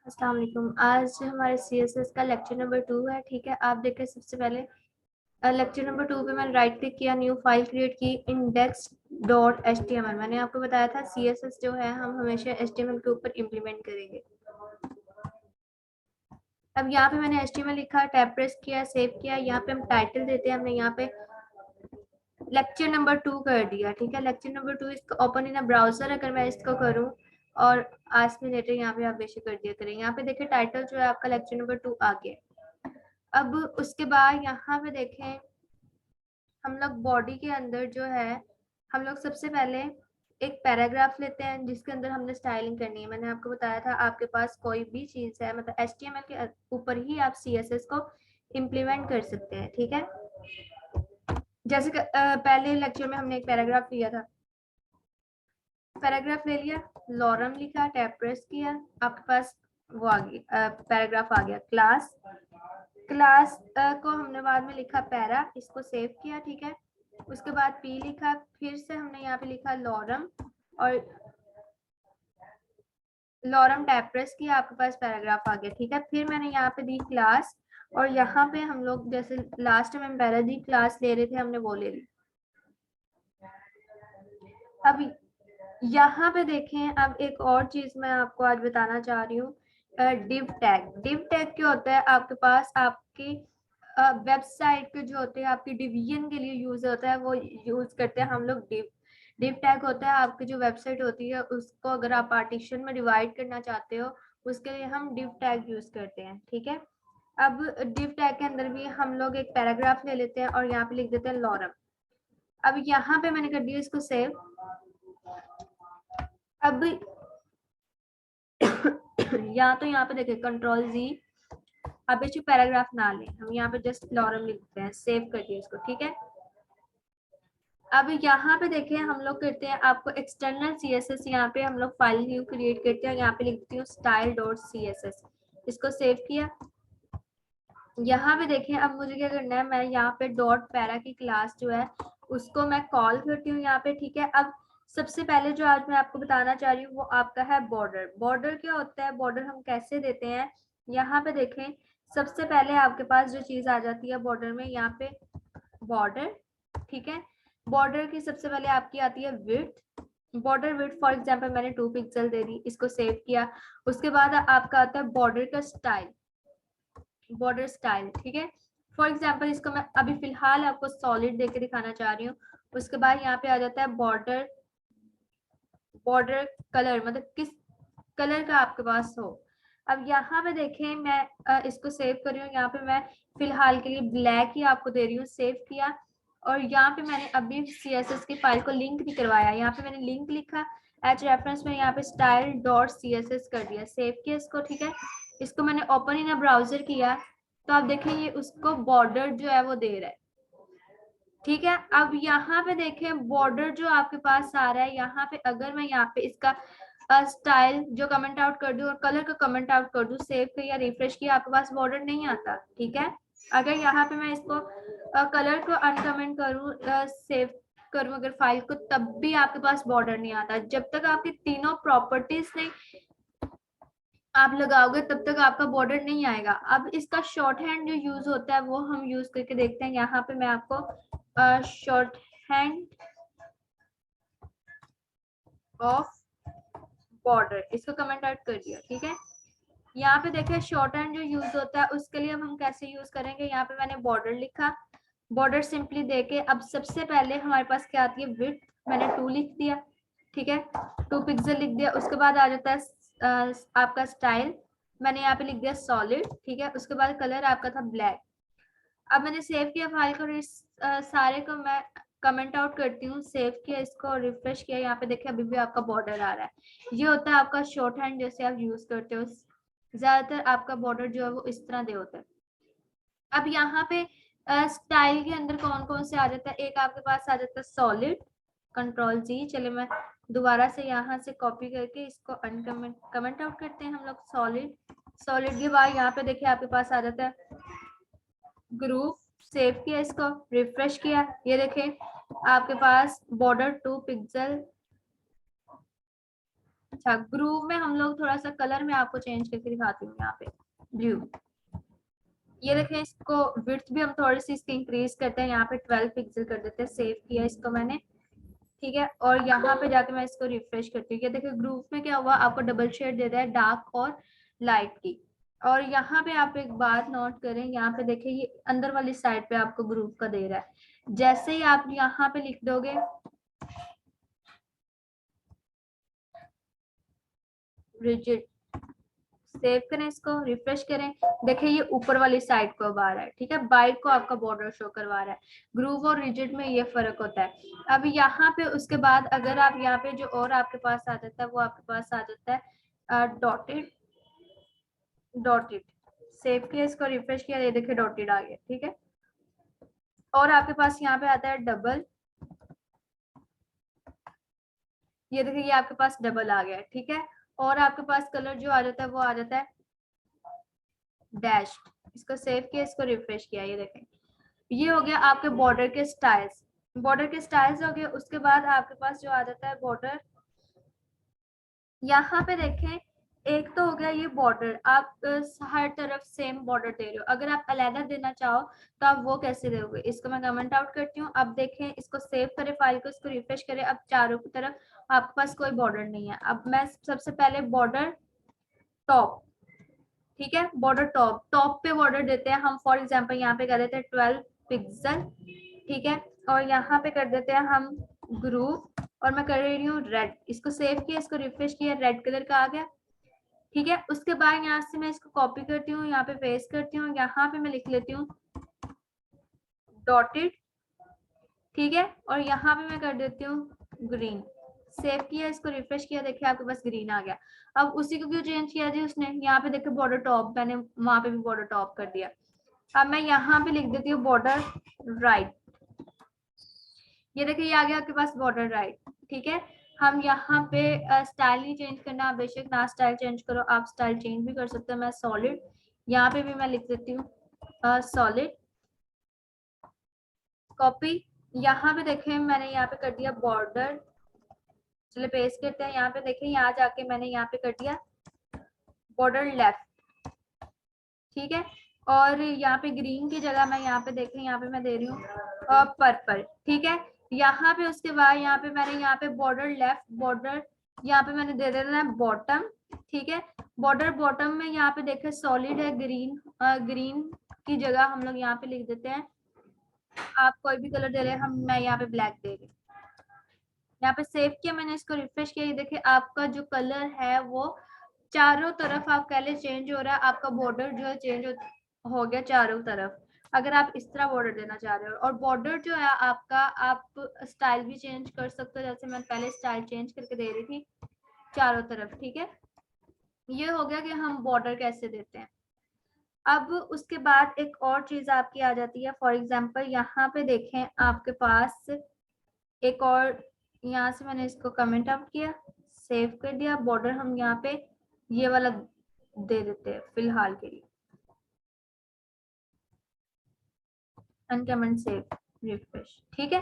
अस्सलाम वालेकुम। आज हमारे CSS का लेक्चर नंबर 2 है। ठीक है, आप देखें सबसे पहले लेक्चर नंबर 2 पे मैंने राइट क्लिक किया, न्यू फाइल क्रिएट की, index.html। मैंने आपको बताया था CSS जो है हम हमेशा HTML के ऊपर इम्प्लीमेंट करेंगे। अब यहाँ पे मैंने HTML लिखा, टैब प्रेस किया, सेव किया। यहाँ पे हम टाइटल देते हैं, हमने यहाँ पे लेक्चर नंबर 2 कर दिया। ठीक है, लेक्चर नंबर 2 इसको ओपन इन ब्राउजर अगर मैं इसको करूँ और आस्क मी लेटर यहाँ पे आप बेशक कर दिया करें। यहाँ पे देखें टाइटल जो है आपका लेक्चर नंबर 2 आ गया। अब उसके बाद यहाँ पे देखें हम लोग बॉडी के अंदर जो है हम लोग सबसे पहले एक पैराग्राफ लेते हैं जिसके अंदर हमने स्टाइलिंग करनी है। मैंने आपको बताया था आपके पास कोई भी चीज है मतलब HTML के ऊपर ही आप CSS को इम्प्लीमेंट कर सकते हैं। ठीक है, जैसे कि पहले लेक्चर में हमने एक पैराग्राफ लिया था, पैराग्राफ ले लिया, लॉरम लिखा, टैब प्रेस किया, आपके पास वो आ गया, पैराग्राफ आ गया। क्लास को हमने बाद में लिखा पैरा, इसको सेव किया। ठीक है, उसके बाद पी लिखा, फिर से हमने यहाँ पे लिखा लॉरम और लॉरम टैब प्रेस किया, आपके पास पैराग्राफ आ गया। ठीक है, फिर मैंने यहाँ पे दी क्लास और यहाँ पे हम लोग जैसे लास्ट में पहले दी क्लास ले रहे थे हमने वो ले ली। अब यहाँ पे देखें, अब एक और चीज मैं आपको आज बताना चाह रही हूँ, डिव टैग। डिव टैग क्या होता है, आपके पास आपकी वेबसाइट के जो होते हैं आपकी डिवीजन के लिए यूज होता है, वो यूज करते हैं हम लोग। डिव टैग होता है आपकी जो वेबसाइट होती है उसको अगर आप पार्टीशन में डिवाइड करना चाहते हो उसके लिए हम डिव टैग यूज करते हैं। ठीक है, अब डिव टैग के अंदर भी हम लोग एक पैराग्राफ ले लेते हैं और यहाँ पे लिख देते हैं लॉरम। अब यहाँ पे मैंने कर दिया इसको सेव। अब या तो यहाँ पे देखें Ctrl+Z, अब इस पैराग्राफ ना लें, हम यहाँ पे जस्ट लॉरम लिखते हैं, सेव कर दिया इसको। ठीक है, अब यहाँ पे देखें हम लोग करते हैं आपको एक्सटर्नल CSS, यहाँ पे हम लोग फाइल न्यू क्रिएट करते हैं, यहाँ पे लिखती हूँ style.css, इसको सेव किया। यहाँ पे देखें अब मुझे क्या करना है, मैं यहाँ पे डॉट पैरा की क्लास जो है उसको मैं कॉल करती हूँ यहाँ पे। ठीक है, अब सबसे पहले जो आज मैं आपको बताना चाह रही हूँ वो आपका है बॉर्डर। बॉर्डर क्या होता है, बॉर्डर हम कैसे देते हैं, यहाँ पे देखें सबसे पहले आपके पास जो चीज आ जाती है बॉर्डर में, यहाँ पे बॉर्डर। ठीक है, बॉर्डर की सबसे पहले आपकी आती है width. Border width for example मैंने 2 पिक्सल दे दी, इसको सेव किया। उसके बाद आपका आता है बॉर्डर का स्टाइल, बॉर्डर स्टाइल। ठीक है, फॉर एग्जांपल इसको मैं अभी फिलहाल आपको सॉलिड देके दिखाना चाह रही हूँ। उसके बाद यहाँ पे आ जाता है बॉर्डर, बॉर्डर कलर मतलब किस कलर का आपके पास हो। अब यहाँ पे देखें मैं इसको सेव कर रही हूँ, यहाँ पे मैं फिलहाल के लिए ब्लैक ही आपको दे रही हूँ, सेव किया। और यहाँ पे मैंने अभी CSS की फाइल को लिंक भी करवाया, यहाँ पे मैंने लिंक लिखा, एच रेफरेंस में यहाँ पे style.css कर दिया, सेव किया इसको। ठीक है, इसको मैंने ओपन इन ब्राउजर किया तो आप देखें ये उसको बॉर्डर जो है वो दे रहा है। ठीक है, अब यहाँ पे देखें बॉर्डर जो आपके पास आ रहा है, यहाँ पे अगर मैं यहाँ पे इसका स्टाइल जो कमेंट आउट कर दूं और कलर का कमेंट आउट कर दूं, सेव किया रिफ्रेश किया, आपके पास बॉर्डर नहीं आता। ठीक है, अगर यहाँ पे मैं इसको कलर को अनकमेंट करूं, सेव करूं अगर फाइल को, तब भी आपके पास बॉर्डर नहीं आता। जब तक आपकी तीनों प्रॉपर्टीज नहीं आप लगाओगे तब तक आपका बॉर्डर नहीं आएगा। अब इसका शॉर्ट हैंड जो यूज होता है वो हम यूज करके देखते हैं। यहाँ पे मैं आपको शॉर्ट हैंड ऑफ बॉर्डर इसको कमेंट आउट कर दिया। ठीक है, यहाँ पे देखिए शॉर्ट हैंड जो यूज होता है उसके लिए हम कैसे यूज करेंगे, यहाँ पे मैंने बॉर्डर लिखा, बॉर्डर सिंपली देके अब सबसे पहले हमारे पास क्या आती है विड्थ, मैंने 2 लिख दिया। ठीक है, 2 पिक्सल लिख दिया। उसके बाद आ जाता है आपका स्टाइल, मैंने यहाँ पे लिख दिया सॉलिड। ठीक है, उसके बाद कलर आपका था ब्लैक। अब मैंने सेव किया फाइल को, सारे को मैं कमेंट आउट करती हूँ, सेव किया इसको, रिफ्रेश किया, यहाँ पे देखिए अभी भी आपका बॉर्डर आ रहा है। ये होता है आपका शॉर्ट हैंड जैसे आप यूज करते हो, ज्यादातर आपका बॉर्डर जो है वो इस तरह दे होता है। अब यहाँ पे स्टाइल के अंदर कौन कौन से आ जाता है, एक आपके पास आ जाता है सॉलिड, Ctrl+Z। चलिए मैं दोबारा से यहाँ से कॉपी करके इसको अनकमेंट कमेंट आउट करते हैं हम लोग, सॉलिड। सॉलिड के बाद यहाँ पे देखिए आपके पास आ जाता है ग्रुप, सेव किया इसको, रिफ्रेश किया, ये देखें आपके पास बॉर्डर 2 पिक्सल अच्छा, ग्रूव में हम लोग थोड़ा सा कलर में आपको चेंज करके दिखाती हूँ। यहाँ पे ब्लू, ये देखें, इसको विड्थ भी हम थोड़ी सी इसकी इंक्रीज करते हैं, यहाँ पे 12 पिक्सल कर देते हैं। सेव किया इसको मैंने, ठीक है, और यहाँ पे जाके मैं इसको रिफ्रेश करती हूँ। ये देखिए ग्रुप में क्या हुआ, आपको डबल शेड दे रहा है डार्क और लाइट की। और यहाँ पे आप एक बात नोट करें, यहाँ पे देखिए ये अंदर वाली साइड पे आपको ग्रुप का दे रहा है। जैसे ही आप यहाँ पे लिख दोगे रिजिड, सेव करें, इसको रिफ्रेश करें, देखिए ये ऊपर वाली साइड को अब आ रहा है, ठीक है, बाइट को आपका बॉर्डर शो करवा रहा है। ग्रूव और रिजिड में ये फर्क होता है। अब यहाँ पे उसके बाद अगर आप यहाँ पे जो और आपके पास आ जाता है वो आपके पास आ जाता है डॉटेड, डॉटेड, सेव किया, इसको रिफ्रेश किया, ये देखिए डॉटेड आ गया, ठीक है। और आपके पास यहाँ पे आता है डबल, ये देखिए ये आपके पास डबल आ गया है, ठीक है। और आपके पास कलर जो आ जाता है वो आ जाता है डैश। इसको सेव किया, इसको रिफ्रेश किया, ये देखें ये हो गया आपके बॉर्डर के स्टाइल्स। बॉर्डर के स्टाइल्स हो गए, उसके बाद आपके पास जो आ जाता है बॉर्डर, यहाँ पे देखें एक तो हो गया ये बॉर्डर, आप हर तरफ सेम बॉर्डर दे रहे हो। अगर आप अलग देना चाहो तो आप वो कैसे दोगे, इसको मैं कमेंट आउट करती हूँ। अब देखें, इसको सेव करें फाइल को, इसको रिफ्रेश करें, अब चारों की तरफ आपके पास कोई बॉर्डर नहीं है। अब मैं सबसे पहले बॉर्डर टॉप, ठीक है, बॉर्डर टॉप, टॉप पे बॉर्डर देते हैं हम। फॉर एग्जांपल यहाँ पे कर देते हैं 12 पिक्सल, ठीक है, और यहाँ पे कर देते हैं हम ग्रुप, और मैं कर रही हूँ रेड। इसको सेव किया, इसको रिफ्रेश किया, रेड कलर का आ गया, ठीक है। उसके बाद यहाँ से मैं इसको कॉपी करती हूँ, यहाँ पे पेस्ट करती हूँ, यहाँ पे मैं लिख लेती हूँ डॉटेड, ठीक है, और यहाँ पे मैं कर देती हूँ ग्रीन। सेव किया, इसको रिफ्रेश किया, देखिए आपके पास ग्रीन आ गया। अब उसी को क्यों चेंज किया जी उसने, यहाँ पे देखिए बॉर्डर टॉप, मैंने वहां पे भी बॉर्डर टॉप कर दिया। अब मैं यहाँ पे लिख देती हूँ बॉर्डर राइट, ये देखिए ये आ गया आपके पास बॉर्डर राइट, ठीक है। हम यहाँ पे स्टाइल नहीं चेंज करना, बेशक ना स्टाइल चेंज करो, आप स्टाइल चेंज भी कर सकते हो। मैं सॉलिड, यहाँ पे भी मैं लिख देती हूँ सॉलिड, कॉपी, यहाँ पे देखें मैंने यहाँ पे कर दिया बॉर्डर, चलिए पेस्ट करते हैं। यहाँ पे देखें, यहाँ जाके मैंने यहाँ पे कर दिया बॉर्डर लेफ्ट, ठीक है। और यहाँ पे ग्रीन की जगह मैं यहाँ पे देखें, यहाँ पे मैं दे रही हूँ पर्पल, ठीक है। यहाँ पे उसके बाद यहाँ पे मैंने यहाँ पे बॉर्डर लेफ्ट, बॉर्डर यहाँ पे मैंने दे देना है बॉटम, ठीक है। बॉर्डर बॉटम में यहाँ पे देखें सॉलिड है ग्रीन, ग्रीन की जगह हम लोग यहाँ पे लिख देते हैं, आप कोई भी कलर दे रहे हैं, हम मैं यहाँ पे ब्लैक दे रही हूँ। यहाँ पे सेव किया मैंने, इसको रिफ्रेश किया, ये देखिए आपका जो कलर है वो चारों तरफ आप कह ले चेंज हो रहा है। आपका बॉर्डर जो है चेंज हो गया चारों तरफ। अगर आप इस तरह बॉर्डर देना चाह रहे हो, और बॉर्डर जो है आपका, आप स्टाइल भी चेंज कर सकते हो, जैसे मैं पहले स्टाइल चेंज करके दे रही थी चारों तरफ, ठीक है। ये हो गया कि हम बॉर्डर कैसे देते हैं। अब उसके बाद एक और चीज आपकी आ जाती है, फॉर एग्जाम्पल यहाँ पे देखें आपके पास एक और, यहाँ से मैंने इसको कमेंट आउट किया, सेव कर दिया, बॉर्डर हम यहाँ पे ये वाला दे देते हैं फिलहाल के लिए, अनकमेंट, सेव, रिफ्रेश, ठीक है।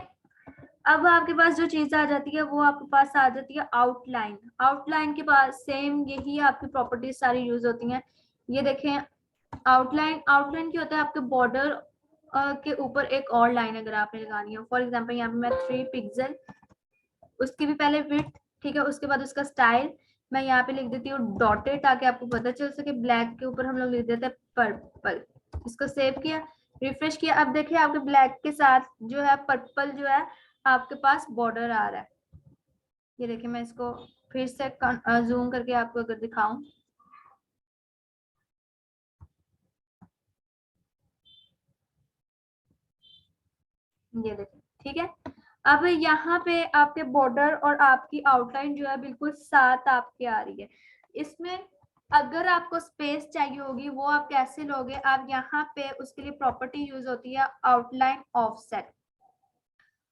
अब आपके पास जो चीज आ जाती है वो आपके पास आ जाती है आउटलाइन। आउटलाइन के पास सेम यही आपकी प्रॉपर्टीज सारी यूज होती हैं। ये देखें आउटलाइन, आउटलाइन क्या होता है, आपके बॉर्डर के ऊपर एक और लाइन अगर आपने लगानी है। फॉर एग्जांपल यहाँ पे मैं 3 पिक्सल, उसकी भी पहले विड्थ, ठीक है, उसके बाद उसका स्टाइल मैं यहाँ पे लिख देती हूँ डॉटेड, ताकि आपको पता चल सके। ब्लैक के ऊपर हम लोग लिख देते हैं पर्पल, इसको सेव किया, रिफ्रेश किया। अब देखिए आपके ब्लैक के साथ जो है पर्पल जो है आपके पास बॉर्डर आ रहा है। ये देखिए मैं इसको फिर से जूम करके आपको अगर दिखाऊं, ये देखिए, ठीक है। अब यहाँ पे आपके बॉर्डर और आपकी आउटलाइन जो है बिल्कुल साथ आपके आ रही है। इसमें अगर आपको स्पेस चाहिए होगी वो आप कैसे लोगे, आप यहाँ पे उसके लिए प्रॉपर्टी यूज होती है आउटलाइन ऑफसेट।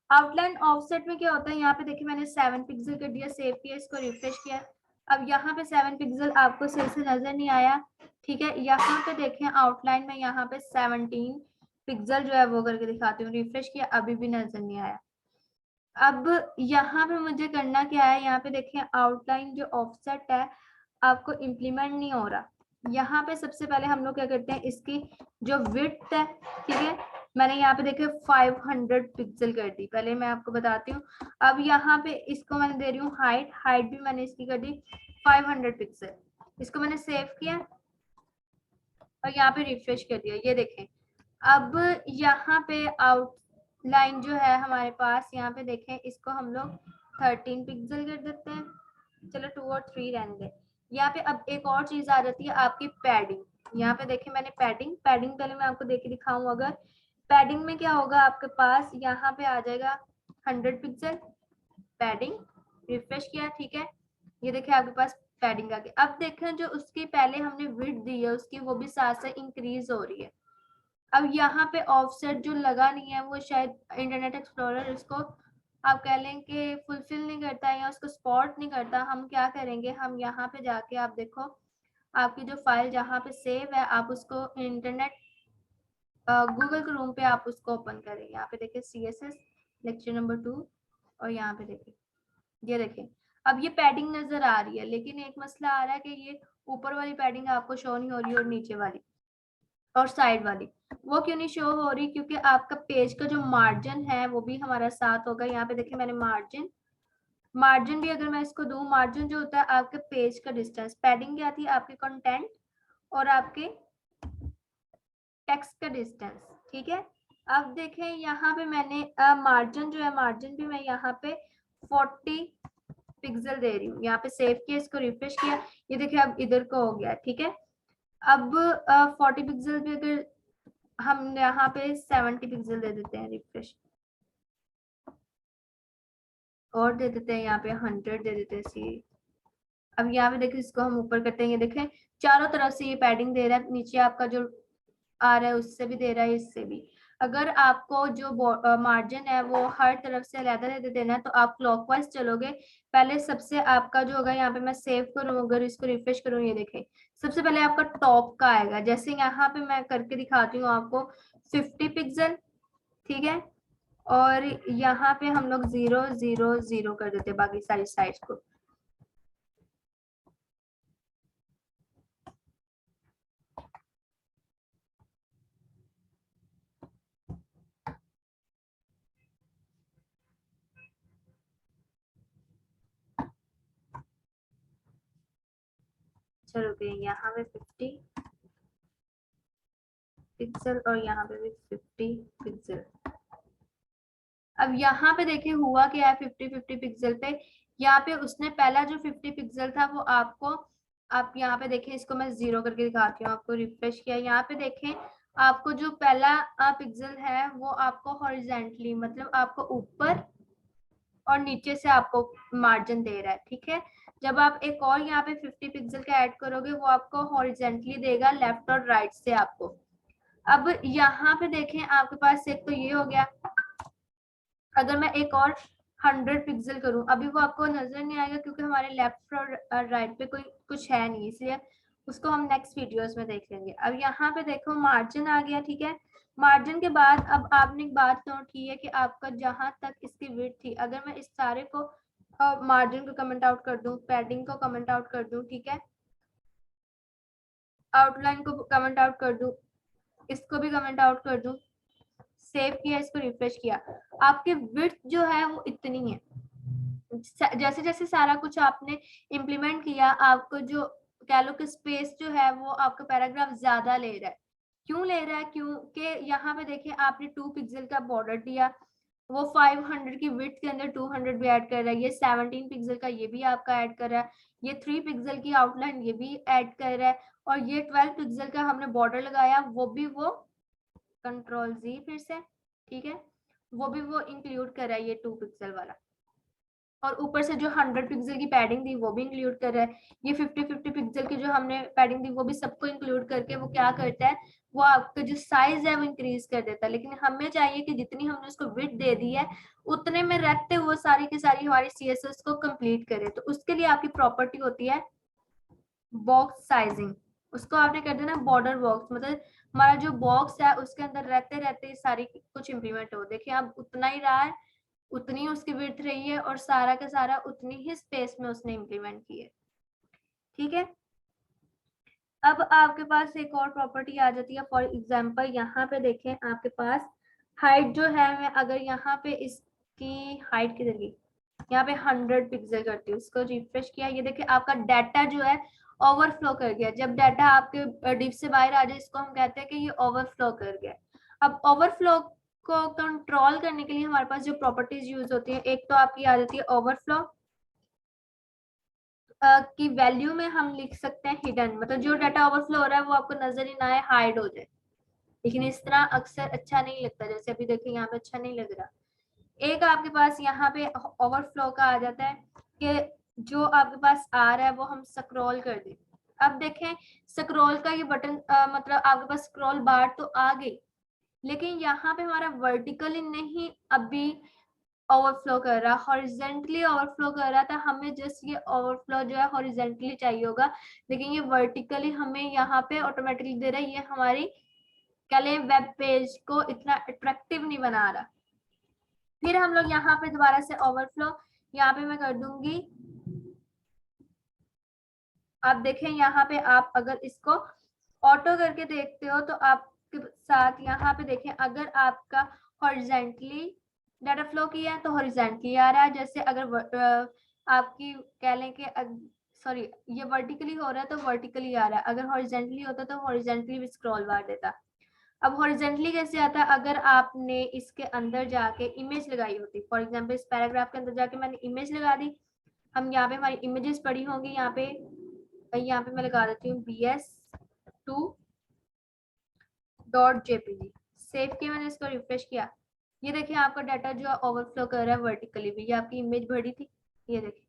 आउटलाइन ऑफसेट में क्या होता है, यहाँ पे देखिए मैंने 7 पिक्सल कर दिया, सेव किया, इसको रिफ्रेश किया। अब यहाँ पे 7 पिक्सल आपको सही से नजर नहीं आया, ठीक है। यहाँ पे देखें आउटलाइन में यहाँ पे 17 पिक्सल जो है वो करके दिखाती हूँ, रिफ्रेश किया, अभी भी नजर नहीं आया। अब यहाँ पे मुझे करना क्या है, यहाँ पे देखें आउटलाइन जो ऑफसेट है आपको इम्प्लीमेंट नहीं हो रहा। यहाँ पे सबसे पहले हम लोग क्या करते हैं, इसकी जो विड्थ है, ठीक है, मैंने यहाँ पे देखे 500 पिक्सल कर दी। पहले मैं आपको बताती हूँ। अब यहाँ पे इसको मैंने दे रही हूँ हाइट, हाइट भी मैंने इसकी कर दी 500 पिक्सल। इसको मैंने सेव किया और यहाँ पे रिफ्रेश कर दिया। ये देखें अब यहाँ पे आउटलाइन जो है हमारे पास, यहाँ पे देखें इसको हम लोग 13 पिक्सल कर देते हैं। चलो 2 और 3 रहने दें। यहाँ पे अब एक और चीज आ जाती है आपकी पैडिंग। यहाँ पे देखें मैंने पैडिंग पहले मैं आपको देख के दिखाऊं। अगर पैडिंग में क्या होगा आपके पास, यहाँ पे आ जाएगा 100 पिक्सल पैडिंग। रिफ्रेश किया, ठीक है, ये देखिए आपके पास पैडिंग आ गई। अब देखें जो उसकी पहले हमने विड्थ दी है उसकी, वो भी साथ साथ इंक्रीज हो रही है। अब यहाँ पे ऑफसेट जो लगा नहीं है वो शायद इंटरनेट एक्सप्लोरर इसको आप कह लें कि फुलफिल नहीं करता है या उसको स्पॉट नहीं करता। हम क्या करेंगे, हम यहाँ पे जाके आप देखो आपकी जो फाइल जहाँ पे सेव है आप उसको इंटरनेट गूगल क्रोम पे आप उसको ओपन करें। यहाँ पे देखिए CSS लेक्चर नंबर 2 और यहाँ पे देखिए, ये देखें अब ये पैडिंग नजर आ रही है, लेकिन एक मसला आ रहा है कि ये ऊपर वाली पैडिंग आपको शो नहीं हो रही और नीचे वाली और साइड वाली वो क्यों नहीं शो हो रही, क्योंकि आपका पेज का जो मार्जिन है वो भी हमारा साथ होगा। यहाँ पे देखिए मैंने मार्जिन भी अगर मैं इसको दूं, मार्जिन जो होता है आपके पेज का डिस्टेंस, पैडिंग क्या थी आपके कंटेंट और आपके टेक्स्ट का डिस्टेंस, ठीक है। अब देखें यहाँ पे मैंने मार्जिन जो है, मार्जिन भी मैं यहाँ पे 40 पिक्सल दे रही हूँ। यहाँ पे सेव किया, इसको रिफ्रेश किया, ये देखिए अब इधर को हो गया, ठीक है। अब 40 पिक्सल भी अगर हम यहाँ पे 70 पिक्सल दे देते हैं, रिफ्रेश और दे देते हैं, यहाँ पे 100 दे देते हैं सी। अब यहाँ पे देखिए इसको हम ऊपर करते हैं, ये देखें चारों तरफ से ये पैडिंग दे रहा है, नीचे आपका जो आ रहा है उससे भी दे रहा है, इससे भी। अगर आपको जो मार्जिन है वो हर तरफ से अलग दे देना है तो आप क्लॉकवाइज चलोगे। पहले सबसे आपका जो होगा, यहाँ पे मैं सेव करूँ अगर इसको रिफ्रेश करूँ, ये देखें सबसे पहले आपका टॉप का आएगा। जैसे यहाँ पे मैं करके दिखाती हूँ आपको 50 पिक्सल, ठीक है, और यहाँ पे हम लोग 0 0 0 कर देते हैं बाकी सारी साइड्स को। चलो गए यहाँ पे 50 पिक्सल और यहाँ पे भी 50 पिक्सल। अब यहाँ पे देखिए हुआ क्या है, 50 पिक्सल पे यहाँ पे उसने पहला जो 50 पिक्सल था वो आपको, आप यहाँ पे देखें इसको मैं 0 करके दिखाती हूँ आपको, रिफ्रेश किया, यहाँ पे देखें आपको जो पहला पिक्सल है वो आपको हॉरिजेंटली मतलब आपको ऊपर और नीचे से आपको मार्जिन दे रहा है, ठीक है। जब आप एक और यहाँ पे 50 पिक्सल का ऐड करोगे वो आपको हॉरिजेंटली देगा लेफ्ट और राइट से आपको। अब यहाँ पे देखें आपके पास एक तो ये हो गया। अगर मैं एक और 100 पिक्सल करूं, अभी वो आपको नजर नहीं आएगा क्योंकि हमारे लेफ्ट और राइट पे कोई कुछ है नहीं, इसलिए उसको हम नेक्स्ट वीडियोस में देख लेंगे। अब यहाँ पे देखो मार्जिन आ गया, ठीक है। मार्जिन के बाद अब आपने एक बात नोट की है कि आपका जहां तक इसकी विड्थ थी, अगर मैं इस सारे को मार्जिन को कमेंट आउट कर दूं, पैडिंग को कमेंट आउट कर दूं, ठीक है, आउटलाइन को कमेंट आउट कर दूं, इसको भी कमेंट आउट कर दूं, सेव किया, इसको रिफ्रेश किया, आपकी विड्थ जो है वो इतनी है। जैसे जैसे सारा कुछ आपने इम्प्लीमेंट किया, आपको जो कह लो कि स्पेस जो है वो आपका पैराग्राफ ज्यादा ले रहा है। क्यों ले रहा है, क्योंकि यहाँ पे देखिए आपने 2 पिक्सल का बॉर्डर दिया, वो 500 की विड्थ के अंदर 200 भी ऐड कर रहा है, ये 17 पिक्सल का ये भी आपका ऐड कर रहा है, ये 3 पिक्सल की आउटलाइन ये भी ऐड कर रहा है, और ये 12 पिक्सल का हमने बॉर्डर लगाया वो भी, वो कंट्रोल जी फिर से, ठीक है, वो भी वो इंक्लूड कर रहा है ये 2 पिक्सल वाला, और ऊपर से जो 100 पिक्सल की पैडिंग थी वो भी इंक्लूड कर रहा है। ये 50 पिक्सल की जो हमने पैडिंग दी वो भी सबको इंक्लूड करके वो क्या करता है, वो आपका जो साइज है वो इंक्रीज कर देता है। लेकिन हमें चाहिए कि जितनी हमने उसको विड्थ दे दी है उतने में रखते हुए सारी की सारी हमारी CSS को कंप्लीट करे। तो उसके लिए आपकी प्रॉपर्टी होती है बॉक्स साइजिंग। उसको आपने कर देना बॉर्डर बॉक्स, मतलब हमारा जो बॉक्स है उसके अंदर रहते रहते सारी कुछ इंप्लीमेंट हो। देखिए अब उतना ही रहा है, उतनी उसकी विड्थ रही है और सारा का सारा उतनी ही स्पेस में उसने इम्प्लीमेंट की है। ठीक है, अब आपके पास एक और प्रॉपर्टी आ जाती है। फॉर एग्जांपल यहाँ पे देखें, आपके पास हाइट जो है, मैं अगर यहाँ पे इसकी हाइट किधर गई, यहाँ पे 100 पिक्सल करती हूँ, इसको रिफ्रेश किया, ये देखिए आपका डाटा जो है ओवरफ्लो कर गया। जब डाटा आपके डिव से बाहर आ जाए, इसको हम कहते हैं कि ये ओवरफ्लो कर गया। अब ओवरफ्लो को कंट्रोल करने के लिए हमारे पास जो प्रॉपर्टीज यूज होती है, एक तो आपकी आ जाती है ओवरफ्लो की वैल्यू में हम लिख सकते हैं हिडन, मतलब जो डाटा ओवरफ्लो हो रहा है वो आपको नजर ही ना आए, हाइड हो जाए। लेकिन इस तरह अक्सर अच्छा नहीं लगता, जैसे अभी देखिए यहाँ पे अच्छा नहीं लग रहा। एक आपके पास यहाँ पे ओवरफ्लो का आ जाता है कि जो आपके पास आ रहा है वो हम स्क्रॉल कर दें। अब देखें स्क्रॉल का ये बटन मतलब आपके पास स्क्रॉल बार तो आ गई, लेकिन यहाँ पे हमारा वर्टिकली नहीं अभी ओवरफ्लो कर रहा, हॉरिजेंटली ओवरफ्लो कर रहा था। हमें जस्ट ये ओवरफ्लो जो है हॉरिजेंटली चाहिए होगा, लेकिन ये वर्टिकली हमें यहाँ पे ऑटोमेटिकली दे रहा है। ये हमारी क्या ले वेब पेज को इतना अट्रैक्टिव नहीं बना रहा। फिर हम लोग यहाँ पे दोबारा से ओवरफ्लो, यहाँ पे मैं कर दूंगी, आप देखें यहाँ पे आप अगर इसको ऑटो करके देखते हो तो आपके साथ यहाँ पे देखें, अगर आपका हॉरिजेंटली डाटा फ्लो किया है तो हॉरिजेंटली आ रहा है। जैसे अगर आपकी कह लें कि सॉरी ये वर्टिकली हो रहा है तो वर्टिकली आ रहा है, अगर हॉरिजेंटली होता तो हॉरिजेंटली भी स्क्रॉल बार देता। अब हॉरिजेंटली कैसे आता है, अगर आपने इसके अंदर जाके इमेज लगाई होती, फॉर एग्जांपल इस पैराग्राफ के अंदर जाके मैंने इमेज लगा दी, हम यहाँ पे हमारी इमेजेस पड़ी होंगी, यहाँ पे मैं लगा देती हूँ bs2.jpg, सेव किया मैंने, इसको रिफ्रेश किया, ये देखिए आपका डाटा जो ओवरफ्लो कर रहा है वर्टिकली भी। ये आपकी इमेज भरी थी, ये देखिए,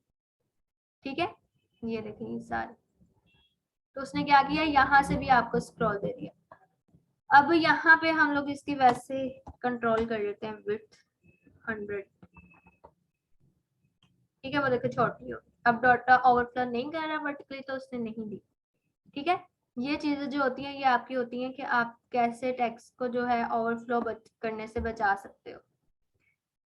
ठीक है, ये देखिए ये सारे, तो उसने क्या किया, यहाँ से भी आपको स्क्रॉल दे दिया। अब यहाँ पे हम लोग इसकी वैसे कंट्रोल कर लेते हैं विड्थ 100, ठीक है, वो देखो छोटी हो। अब डाटा ओवरफ्लो नहीं कर रहा वर्टिकली तो उसने नहीं दी। ठीक है, ये चीजें जो होती हैं ये आपकी होती हैं कि आप कैसे टेक्स्ट को जो है ओवरफ्लो करने से बचा सकते हो।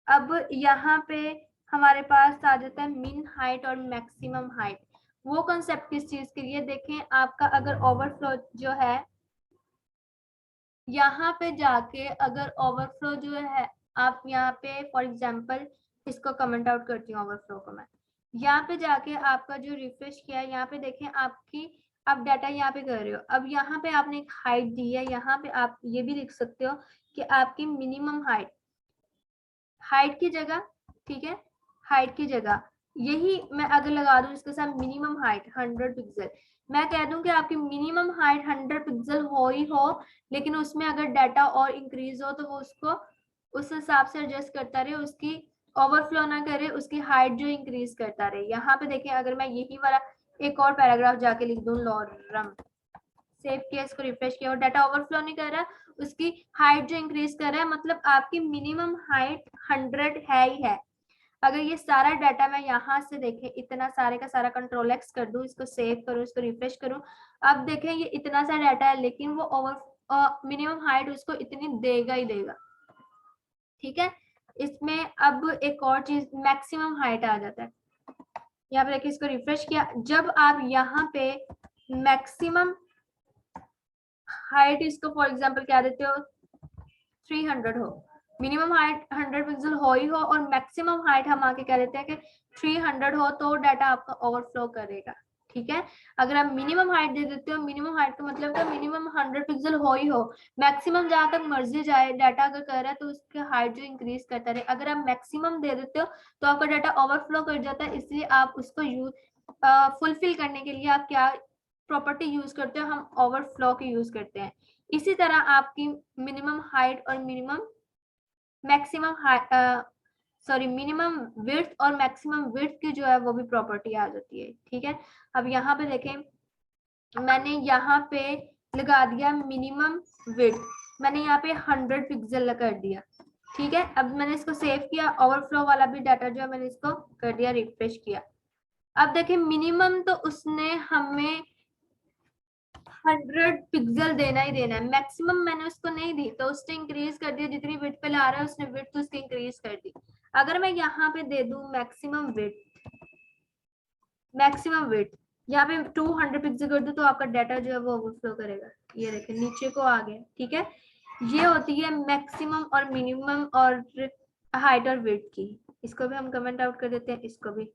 अब यहाँ पे हमारे पास आ जाता है मिन हाइट और मैक्सिमम हाइट। वो कॉन्सेप्ट किस चीज के लिए, देखें आपका अगर ओवरफ्लो जो है, यहाँ पे जाके अगर ओवरफ्लो जो है, आप यहाँ पे फॉर एग्जांपल इसको कमेंट आउट करती हूँ ओवरफ्लो को मैं, यहाँ पे जाके आपका जो रिफ्रेश किया है, यहाँ पे देखें आपकी आप डाटा यहाँ पे कर रहे हो। अब यहाँ पे आपने एक हाइट दी है, यहाँ पे आप ये भी लिख सकते हो कि आपकी मिनिमम हाइट की जगह, ठीक है, हाइट की जगह यही मैं अगर लगा दूं इसके साथ मिनिमम हाइट 100 पिक्सल, मैं कह दूं कि आपकी मिनिमम हाइट 100 पिक्सल हो ही हो, लेकिन उसमें अगर डाटा और इंक्रीज हो तो वो उसको उस हिसाब से एडजस्ट करता रहे, उसकी ओवरफ्लो ना करे, उसकी हाइट जो इंक्रीज करता रहे। यहाँ पे देखें अगर मैं यही वाला एक और पैराग्राफ जाके लिख दूं लॉरम, सेव किया, इसको रिफ्रेश किया और डाटा ओवरफ्लो नहीं कर रहा, उसकी हाइट जो इंक्रीज कर रहा है, मतलब आपकी मिनिमम हाइट 100 है ही है। अगर ये सारा डाटा मैं यहाँ से देखें, इतना सारे का सारा कंट्रोल एक्स कर दूं, इसको सेव करूं, इसको रिफ्रेश करूं, अब देखें ये इतना सा डाटा है, लेकिन वो मिनिमम हाइट उसको इतनी देगा ही देगा। ठीक है, इसमें अब एक और चीज मैक्सिमम हाइट आ जाता है। यहाँ पे देखिए, इसको रिफ्रेश किया, जब आप यहाँ पे मैक्सिमम हाइट इसको फॉर एग्जांपल क्या देते हो 300 हो, मिनिमम हाइट 100 पिक्सल हो ही हो और मैक्सिमम हाइट हम आके कह देते हैं कि 300 हो, तो डाटा आपका ओवरफ्लो करेगा। ठीक है, अगर आप मिनिमम हाइट दे देते हो, मिनिमम हाइट का मतलब है मिनिमम 100 पिक्सल हो ही हो, मैक्सिमम जहां तक मर्जी जाए डाटा अगर कर रहा है तो उसकी हाइट जो इंक्रीज करता रहे। अगर आप मैक्सिमम दे देते हो तो आपका डाटा ओवरफ्लो कर जाता है, इसलिए आप उसको फुलफिल करने के लिए आप क्या प्रॉपर्टी यूज करते हो, हम ओवरफ्लो की यूज करते हैं। इसी तरह आपकी मिनिमम हाइट और मिनिमम विड्थ और मैक्सिमम विड्थ की जो है वो भी प्रॉपर्टी आ जाती है। ठीक है, अब यहाँ पे देखें, मैंने यहाँ पे लगा दिया मिनिमम विड्थ, मैंने यहाँ पे 100 पिक्सल कर दिया। ठीक है, अब मैंने इसको सेव किया, ओवरफ्लो वाला भी डाटा जो है मैंने इसको कर दिया, रिफ्रेश किया। अब देखें मिनिमम तो उसने हमें 100 पिक्सल देना ही देना है। मैक्सिमम मैंने उसको नहीं दी तो उसने इंक्रीज कर दिया, जितनी विड्थ पे ला रहा है उसने विड्थ उसकी इंक्रीज कर दी। अगर मैं यहाँ पे दे दूं मैक्सिमम विड्थ यहाँ पे 200 पिक्सल कर दूं तो आपका डाटा जो है वो ओवरफ्लो करेगा। ये देखिए नीचे को आ गया, ठीक है। ये होती है मैक्सिमम और मिनिमम और हाइट और विड्थ की। इसको भी हम कमेंट आउट कर देते हैं, इसको भी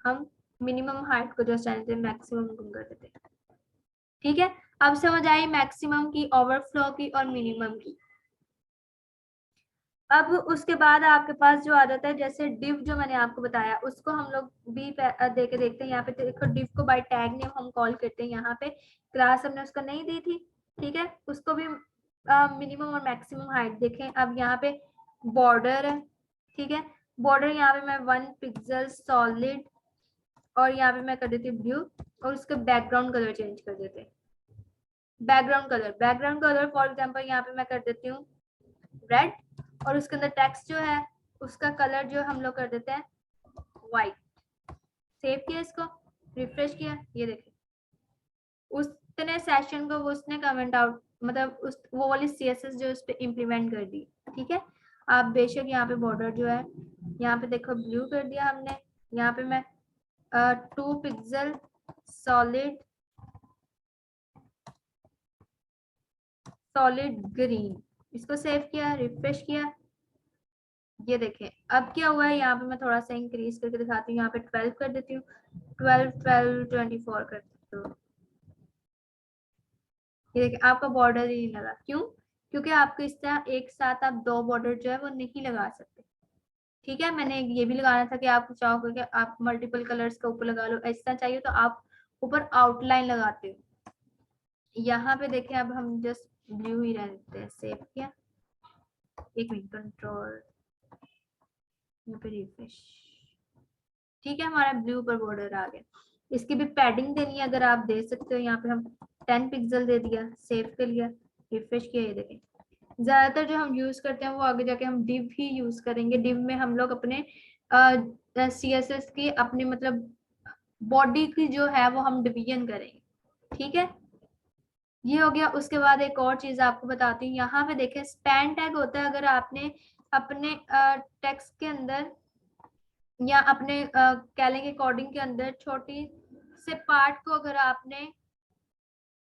हम मिनिमम हाइट को जो चाहते हैं मैक्सिमम कर देते हैं, ठीक है। अब समझ आई मैक्सिमम की, ओवरफ्लो की और मिनिमम की। अब उसके बाद आपके पास जो आ जाता है जैसे div जो मैंने आपको बताया उसको हम लोग भी दे के देखते हैं। यहाँ पे देखो div को बाय टैग नेम हम कॉल करते हैं। यहाँ पे क्लास हमने उसको नहीं दी थी, ठीक है। उसको भी मिनिमम और मैक्सिमम हाइट देखें। अब यहाँ पे बॉर्डर है, ठीक है। बॉर्डर यहाँ पे मैं 1 पिक्सल सॉलिड और यहाँ पे मैं कर देती हूँ ब्लू और उसका बैकग्राउंड कलर चेंज कर देते हैं। बैकग्राउंड कलर फॉर एग्जाम्पल यहाँ पे मैं कर देती हूँ रेड और उसके अंदर टेक्स्ट जो है उसका कलर जो हम लोग कर देते हैं व्हाइट। सेव किया, इसको रिफ्रेश किया, ये देखिए उसने सेशन को वो उसने कमेंट आउट मतलब उस वो वाली सीएसएस जो उस पे इम्प्लीमेंट कर दी, ठीक है। आप बेशक यहाँ पे बॉर्डर जो है यहाँ पे देखो ब्लू कर दिया हमने। यहाँ पे मैं 2 पिक्सल सॉलिड ग्रीन, इसको सेव किया, रिफ्रेश किया, ये देखें अब क्या हुआ है। यहाँ पे मैं थोड़ा सा इंक्रीज करके दिखाती हूँ। यहाँ पे 12 कर देती हूँ, 12 12 24 कर देती हूँ। ये देखिए आपका बॉर्डर ही नहीं लगा, क्यों? क्योंकि आपको इस तरह एक साथ आप 2 बॉर्डर जो है वो नहीं लगा सकते, ठीक है। मैंने ये भी लगाना था कि आप चाहोगे कि आप मल्टीपल कलर्स का ऊपर लगा लो, ऐसा चाहिए तो आप ऊपर आउटलाइन लगाते हो। यहाँ पे देखें अब हम जस्ट ब्लू ही रह देते हैं, सेव किया, एक मिनट कंट्रोल यहाँ पे रिफ्रेश, ठीक है। हमारा ब्लू पर बॉर्डर आ गया। इसकी भी पैडिंग देनी है अगर आप दे सकते हो। यहाँ पे हम 10 पिक्सल दे दिया, सेव कर लिया, रिफ्रेश किया, ये देखें। ज्यादातर जो हम यूज करते हैं वो आगे जाके हम div ही यूज करेंगे। div में हम लोग अपने CSS की अपनी मतलब बॉडी की जो है वो हम डिवीजन करेंगे, ठीक है। ये हो गया। उसके बाद एक और चीज आपको बताती हूँ। यहाँ पे देखें स्पैन टैग होता है। अगर आपने अपने टेक्स्ट के अंदर या अपने कैलिंग के अकॉर्डिंग के अंदर छोटी से पार्ट को अगर आपने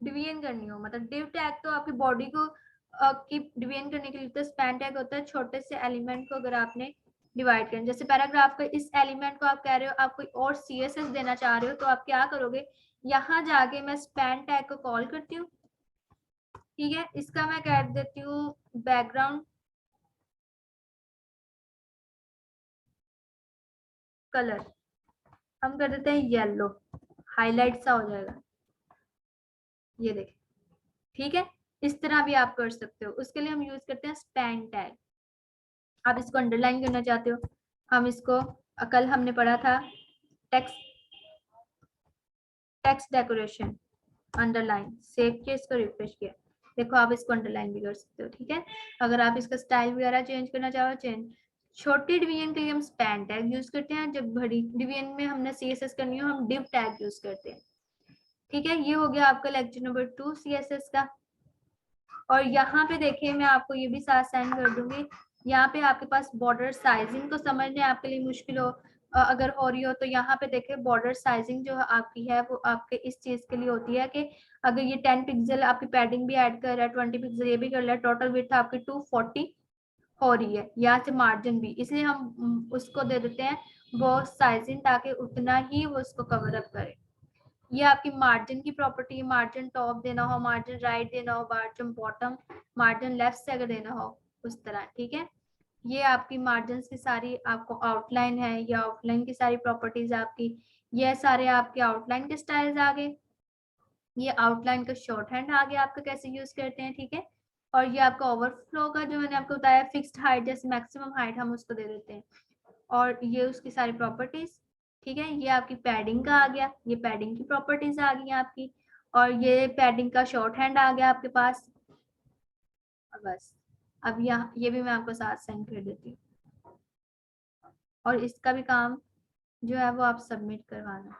डिवीजन करनी हो, मतलब डिव टैग तो आपकी बॉडी को की डिवीजन करने के लिए होता है, स्पैन टैग होता है छोटे से एलिमेंट को अगर आपने डिवाइड करना। जैसे पैराग्राफ का इस एलिमेंट को आप कह रहे हो आप कोई और CSS देना चाह रहे हो तो आप क्या करोगे, यहाँ जाके मैं स्पैन टैग को कॉल करती हूँ, ठीक है। इसका मैं कह देती हूँ बैकग्राउंड कलर, हम कर देते हैं येलो, हाईलाइट सा हो जाएगा, ये देखें, ठीक है। इस तरह भी आप कर सकते हो। उसके लिए हम यूज करते हैं स्पैन टैग। आप इसको अंडरलाइन करना चाहते हो, हम इसको कल हमने पढ़ा था टेक्स्ट डेकोरेशन, अंडरलाइन, सेव किया, इसको रिफ्रेश किया, देखो आप इसको अंडरलाइन भी कर सकते हो, ठीक है। अगर आप इसका स्टाइल वगैरह चेंज करना चाहो चेंज। छोटी डिवीजन के लिए हम स्पैन टैग यूज करते हैं, जब बड़ी डिवीजन में हमने CSS करनी हो हम div टैग यूज करते हैं, ठीक है। ये हो गया आपका लेक्चर नंबर 2 CSS का। और यहाँ पे देखिए मैं आपको ये भी साथ सेंड कर दूंगी। यहाँ पे आपके पास बॉर्डर साइजिंग को समझने आपके लिए मुश्किल हो अगर हो रही हो तो यहाँ पे देखिए बॉर्डर साइजिंग जो आपकी है वो आपके इस चीज के लिए होती है कि अगर ये 10 पिक्सल आपकी पैडिंग भी ऐड कर रहा है, 20 पिक्सल ये भी कर रहा है, टोटल विड्थ आपकी 240 हो रही है, यहाँ से मार्जिन भी, इसलिए हम उसको दे देते हैं वो साइजिंग ताकि उतना ही वो उसको कवर अप करे। ये आपकी मार्जिन की प्रॉपर्टी, मार्जिन टॉप देना हो, मार्जिन राइट देना हो, मार्जिन बॉटम, मार्जिन लेफ्ट से अगर देना हो उस तरह, ठीक है। ये आपकी मार्जिन की सारी आपको आउटलाइन है, या आउटलाइन की सारी प्रॉपर्टीज आपकी, ये सारे आपके आउटलाइन के स्टाइल्स आ गए। ये आउटलाइन का शॉर्ट हैंड आ गया आपका कैसे यूज करते हैं, ठीक है। और ये आपका ओवरफ्लो का जो मैंने आपको बताया फिक्स्ड हाइट जैसे मैक्सिमम हाइट हम उसको दे देते हैं, और ये उसकी सारी प्रॉपर्टीज, ठीक है। ये आपकी पैडिंग का आ गया, ये पैडिंग की प्रॉपर्टीज आ गई आपकी, और ये पैडिंग का शॉर्ट हैंड आ गया आपके पास। और बस अब यहाँ ये भी मैं आपको साथ सेंड कर देती हूँ, और इसका भी काम जो है वो आप सबमिट करवाना।